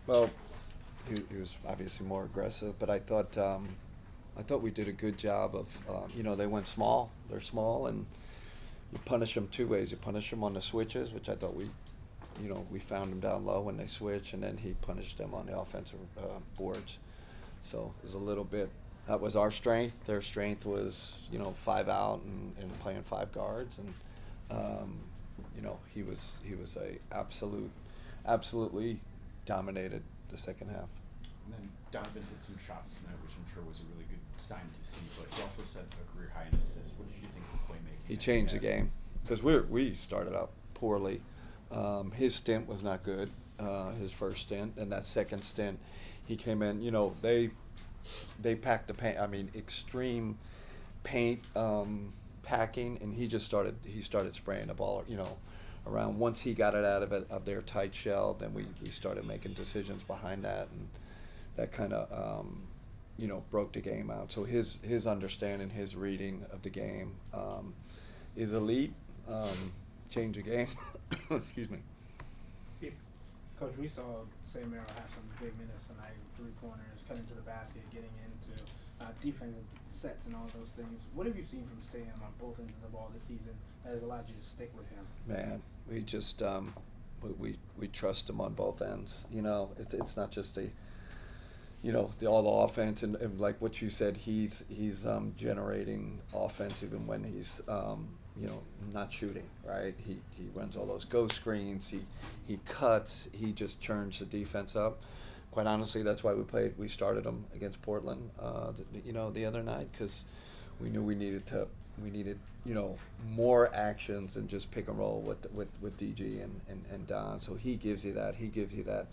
Well, he was obviously more aggressive, but I thought we did a good job of, they went small. They're small, and you punish them two ways. You punish them on the switches, which I thought we found them down low when they switch, and then he punished them on the offensive boards. So it was a little bit. That was our strength. Their strength was, five out and playing five guards, and he was a absolutely dominated the second half. And then Donovan hit some shots tonight, which I'm sure was a really good sign to see. But he also set a career high in assists. What did you think of playmaking? He changed the game because we started out poorly. His stint was not good. His first stint, and that second stint, he came in. They packed the paint. I mean, extreme paint packing, and he started spraying the ball. Around. Once he got it out of their tight shell, then we started making decisions behind that, and that kind of broke the game out. So his understanding, his reading of the game is elite. Change the game. Excuse me. Coach, we saw Sam Merrill have some big minutes tonight, three-pointers, cutting to the basket, getting into defensive sets and all those things. What have you seen from Sam on both ends of the ball this season that has allowed you to stick with him? Man, we just we trust him on both ends. It's not just all the offense and like what you said, he's generating offense even when he's not shooting, right? He runs all those ghost screens. He cuts. He just churns the defense up. Quite honestly, that's why we started him against Portland, the other night, because we knew we needed more actions than just pick and roll with DG and Don. So he gives you that. He gives you that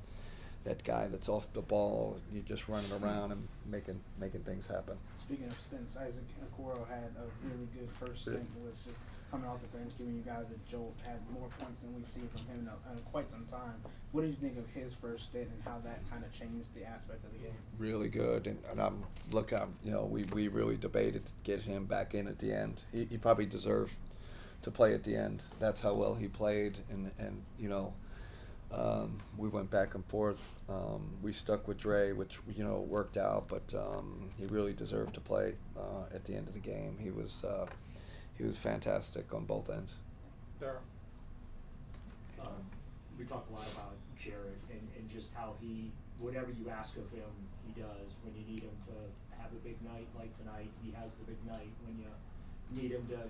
guy that's off the ball. You're just running around and making things happen. Speaking of stints, Isaac Okoro had a really good first stint. Was just coming off the bench, giving you guys a jolt. Had more points than we've seen from him in quite some time. What did you think of his first stint and how that kind of changed the aspect of the game? Really good, and we really debated to get him back in at the end. He probably deserved to play at the end. That's how well he played, and we went back and forth. We stuck with Dre, which worked out, but he really deserved to play at the end of the game. He was fantastic on both ends. Daryl. We talk a lot about Jared and just how whatever you ask of him, he does. When you need him to have a big night like tonight, he has the big night. When you need him to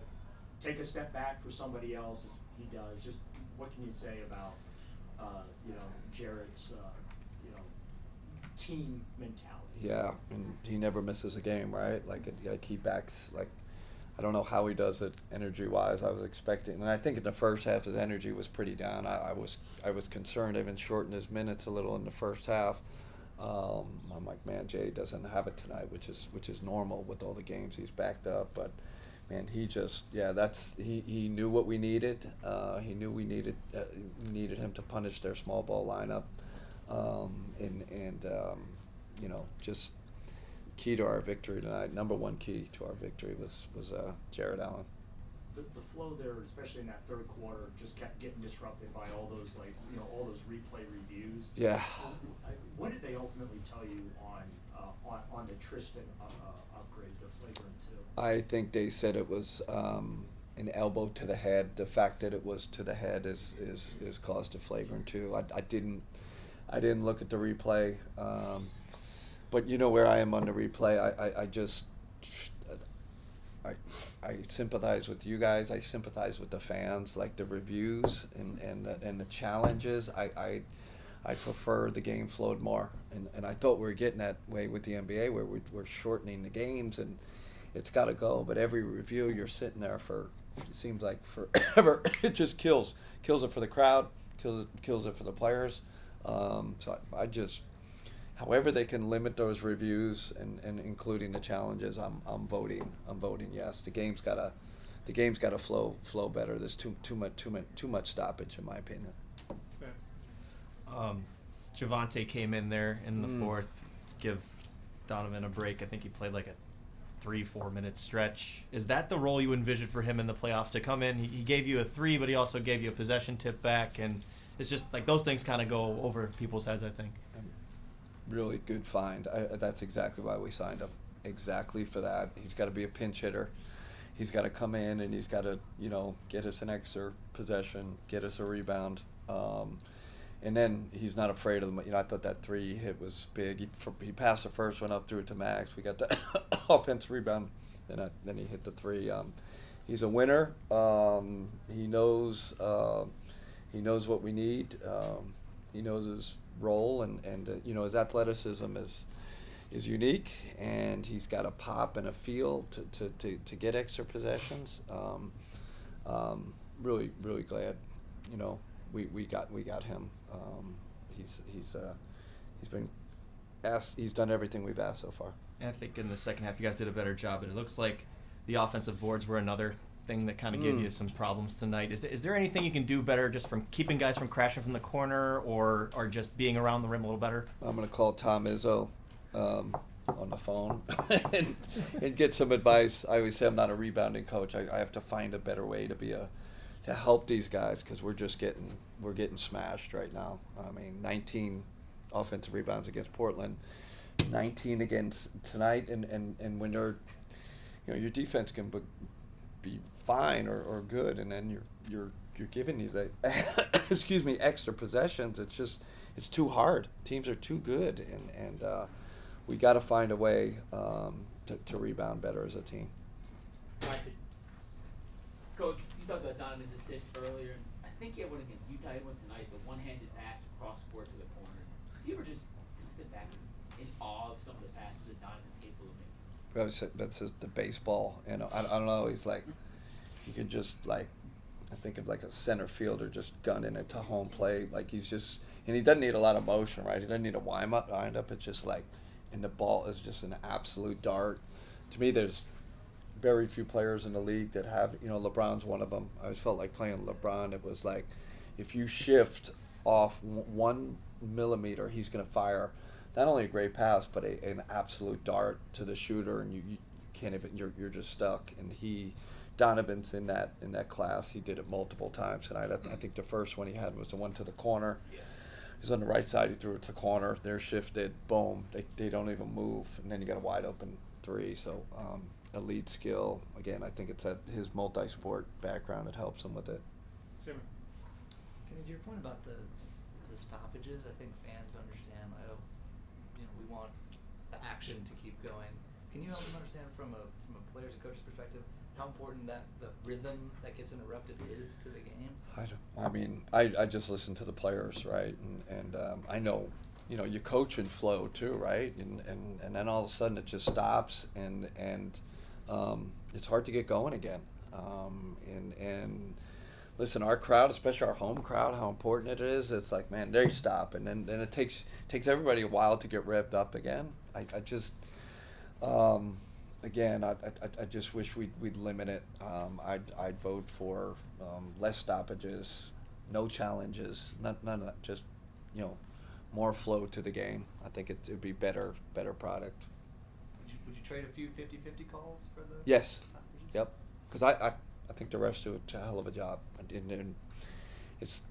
take a step back for somebody else, he does. Just what can you say about Jared's team mentality? Yeah, and he never misses a game, right? Like he backs. Like, I don't know how he does it energy-wise. I was expecting, and I think in the first half his energy was pretty down. I was concerned, even shortened his minutes a little in the first half. I'm like, man, Jay doesn't have it tonight, which is normal with all the games he's backed up. But man, he knew what we needed. He knew we needed him to punish their small ball lineup, and just key to our victory tonight. Number one key to our victory was Jared Allen. The flow there, especially in that third quarter, just kept getting disrupted by all those all those replay reviews. Yeah. What did they ultimately tell you on the Tristan upgrade, the flagrant 2? I think they said it was an elbow to the head. The fact that it was to the head is caused a flagrant 2. I didn't look at the replay, but where I am on the replay. I sympathize with you guys. I sympathize with the fans, like the reviews and the challenges. I prefer the game flowed more, and I thought we were getting that way with the NBA, where we're shortening the games, and it's got to go. But every review, you're sitting there for, it seems like forever. It just kills it for the crowd, kills it for the players. So I just, however they can limit those reviews and including the challenges, I'm voting yes. The game's gotta flow better. There's too much stoppage, in my opinion. Javante came in there in the fourth, give Donovan a break. I think he played like a 3-4 minute stretch. Is that the role you envisioned for him in the playoffs, to come in? He gave you a 3, but he also gave you a possession tip back and It's just like those things kind of go over people's heads, I think. Really good find. That's exactly why we signed him. Exactly for that. He's got to be a pinch hitter. He's got to come in and he's got to, get us an extra possession, get us a rebound. And then he's not afraid of them. I thought that 3 hit was big. He passed the first one up, threw it to Max. We got the offensive rebound. Then he hit the 3. He's a winner. He knows what we need. He knows his role, and his athleticism is unique, and he's got a pop and a feel to get extra possessions. Really glad, we got him. He's been asked. He's done everything we've asked so far. And I think in the second half you guys did a better job, and it looks like the offensive boards were another thing that kind of gave you some problems tonight. Is there anything you can do better just from keeping guys from crashing from the corner, or just being around the rim a little better? I'm going to call Tom Izzo on the phone and get some advice. I always say I'm not a rebounding coach. I have to find a better way to help these guys, because we're getting smashed right now. I mean, 19 offensive rebounds against Portland, 19 against tonight, and when you're, your defense can be fine or good, and then you're giving these extra possessions. It's too hard. Teams are too good, and we got to find a way to rebound better as a team. Coach, you talked about Donovan's assist earlier. I think he had one against Utah. He had one tonight, the one-handed pass across court to the corner. You were just sit back in awe of some of the passes that Donovan's capable of making. That's the baseball, I don't know. He's like, he could just I think of like a center fielder just gunning it to home plate. Like he's just, and he doesn't need a lot of motion, right? He doesn't need a wind up. It's just and the ball is just an absolute dart. To me, there's very few players in the league that have, LeBron's one of them. I always felt like playing LeBron. It was like, if you shift off 1 millimeter, he's going to fire not only a great pass, but an absolute dart to the shooter, and you can't even, you're just stuck. And Donovan's in that class. He did it multiple times tonight. I think the first one he had was the one to the corner. Yeah. He's on the right side. He threw it to the corner. They're shifted. Boom. They don't even move, and then you got a wide open 3. So elite skill. Again, I think it's at his multi-sport background. It helps him with it. Simon. Kenny, to your point about the stoppages, I think fans understand. We want the action to keep going. Can you help them understand from a player's and coach's perspective how important that the rhythm that gets interrupted is to the game? I just listen to the players, right? And I know, you coach in flow too, right? And then all of a sudden it just stops, and it's hard to get going again. And listen, our crowd, especially our home crowd, how important it is. It's like, man, they stop, and then it takes everybody a while to get revved up again. I just again, I just wish we'd limit it. I'd vote for less stoppages, no challenges, none of that. Just more flow to the game. I think it'd be better product. Would you trade a few 50-50 calls for the Yes. stoppages? Yep. Because I think the refs do a hell of a job. And it's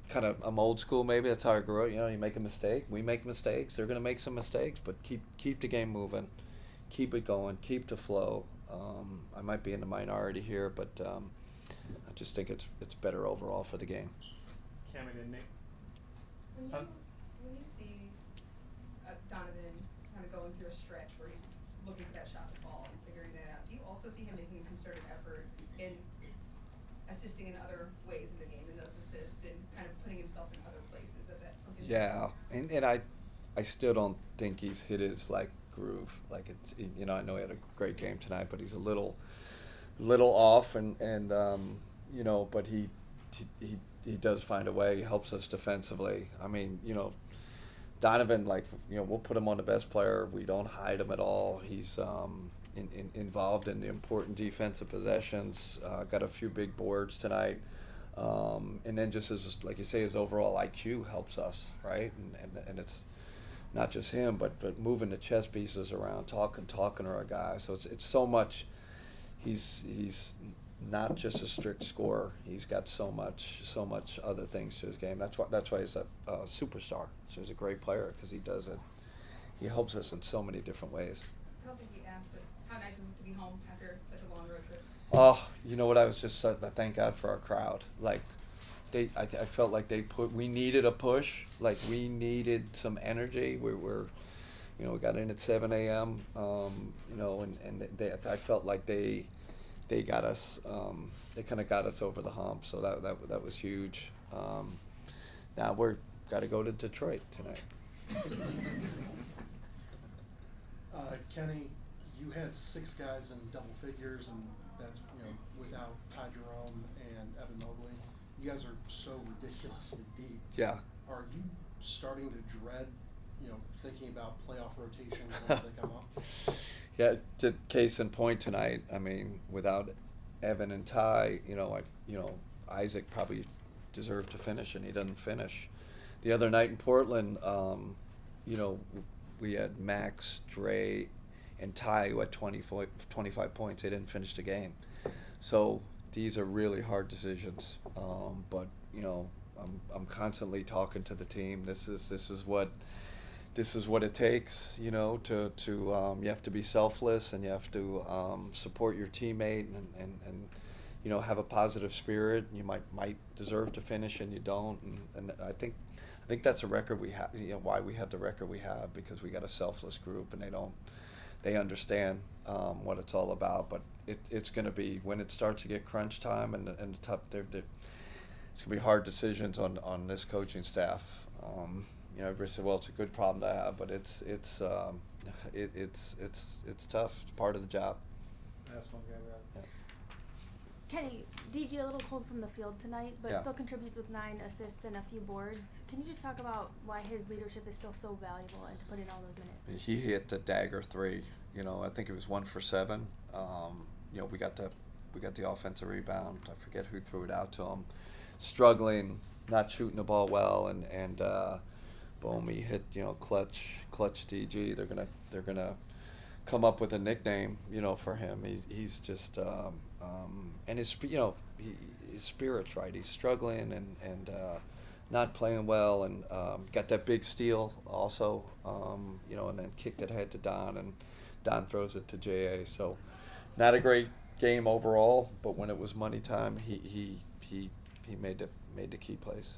kind of, I'm old school maybe. That's how I grew up. You make a mistake. We make mistakes. They're going to make some mistakes, but keep the game moving. Keep it going. Keep the flow. I might be in the minority here, but I just think it's better overall for the game. Cameron and Nick. When you see Donovan kind of going through a stretch where he's looking for that shot to fall and figuring that out, do you also see him making a concerted effort in assisting in other ways in the game, in those assists, and kind of putting himself in other places? Is that something? Yeah, and I still don't think he's hit his groove. It's, I know he had a great game tonight, but he's a little off, and but he does find a way. He helps us defensively. Donovan, we'll put him on the best player. We don't hide him at all. He's involved in the important defensive possessions. Got a few big boards tonight. And then just as, like you say, his overall IQ helps us, right? And it's not just him, but moving the chess pieces around, talking to our guys. So it's so much. He's not just a strict scorer. He's got so much other things to his game. That's why he's a superstar. So he's a great player because he does it. He helps us in so many different ways. I don't think he asked, but how nice is it to be home after such a long road trip? Oh, you know what? I was just thank God for our crowd. Like, I felt like we needed a push. Like we needed some energy. We got in at 7 a.m. I felt like they got us. They kind of got us over the hump. So that was huge. Now got to go to Detroit tonight. Kenny, you had 6 guys in double figures, and that's without Ty Jerome and Evan Mobley. You guys are so ridiculously deep. Yeah. Are you starting to dread, thinking about playoff rotations when they come up? Yeah. Case in point tonight. I mean, without Evan and Ty, Isaac probably deserved to finish, and he doesn't finish. The other night in Portland, we had Max, Dre, and Ty who had 25 points. They didn't finish the game. So these are really hard decisions. But I'm constantly talking to the team. This is what it takes. To you have to be selfless, and you have to support your teammate, and have a positive spirit. You might deserve to finish, and you don't. And I think that's a record we have. Why we have the record we have, because we got a selfless group, and they understand what it's all about. But it's going to be, when it starts to get crunch time and the tough, it's going to be hard decisions on this coaching staff. Everybody said, well, it's a good problem to have, but it's tough. It's part of the job. That's one guy. Yeah. Kenny, DG a little cold from the field tonight, but Yeah. still contributes with 9 assists and a few boards. Can you just talk about why his leadership is still so valuable and to put in all those minutes? He hit the dagger 3. I think it was 1 for 7. We got the offensive rebound. I forget who threw it out to him. Struggling, not shooting the ball well, and boom, he hit clutch DG. They're gonna come up with a nickname for him. He's just and his spirit's right. He's struggling and not playing well, and got that big steal also, and then kicked it ahead to Don, and Don throws it to JA. So not a great game overall, but when it was money time, he made the key plays.